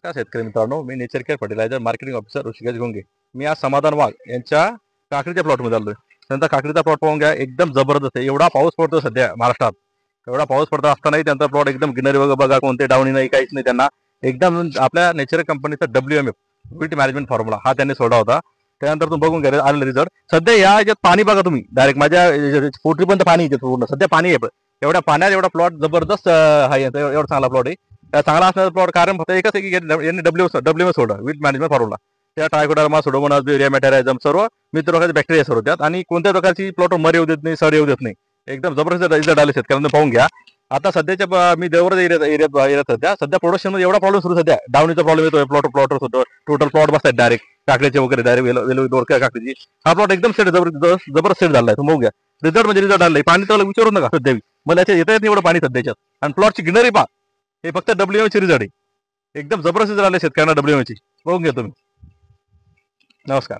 नमस्कार शेतकरी मित्रांनो, मी nature care fertiliser marketing officer Rishikesh Gonge. मी आज समाधान वाघ यांच्या काकडीच्या प्लॉटमध्ये आलोय. त्यांचा काकडीचा प्लॉट पाहून घ्या, एकदम जबरदस्त आहे. एवढा पाऊस पडतो सध्या महाराष्ट्रात, एवढा पाऊस पडत असतानाही त्यांचा प्लॉट एकदम ग्रीनरी वगैरे बघा, कोणते डाऊनी नाही, काहीच नाही. त्यांना एकदम आपल्या नेचर कंपनीचा WMF वीट मॅनेजमेंट फॉर्म्युला हा त्यांनी सोडला होता. त्यानंतर तुम्ही बघून घ्या आलेला रिझल्ट. सध्या या याच्यात पाणी बघा तुम्ही, डायरेक्ट माझ्या पोटरीपर्यंत पाणी येते पूर्ण. सध्या पाणी आहे, एवढ्या पाण्यात एवढा प्लॉट जबरदस्त आहे. एवढा चांगला प्लॉट आहे. चांगला असणारा प्लॉट कारण फक्त एकच आहे की यांनी डब्ल्यू सोडलं वीट मॅनेजमेंट फॉर्म्युला. त्या ट्रायकोडर्मा सोडोमोनास ब्युरिया मेटॅरायझम सर्व मित्र प्रकारचे बॅक्टेरिया सर्व त्यात, आणि कोणत्याच प्रकारची प्लॉट मर येऊ देत नाही, सड येऊ देत नाही. एकदम जबरदस्त रिझल्ट आले शेतकऱ्यांना, पाहून घ्या. आता सध्याच्या मी देवरच एरियात सध्या प्रोडक्शन मध्ये एवढा प्रॉब्लेम सुरू सध्या डाऊनीचा प्रॉब्लेम येतोय. प्लॉट होतो, टोटल प्लॉट बसतात डायरेक्ट काकडीचे वगैरे डायरेक्ट काकडीची. हा प्लॉट एकदम सेट जबरदस्त सेट झालाय. तुम्ही बघूया रिझल्ट म्हणजे रिझल्ट आलाय. पाणी तर विचारू नका सध्या, मला याच्यात येत एवढं पाणी सध्याच्यात. आणि प्लॉटची ग्रीनरी पहा, हे फक्त WMC रिझल्ट आहे. एकदम जबरदस्त रिझल्ट आले शेतकऱ्यांना WMC. बघून घ्या तुम्ही. नमस्कार.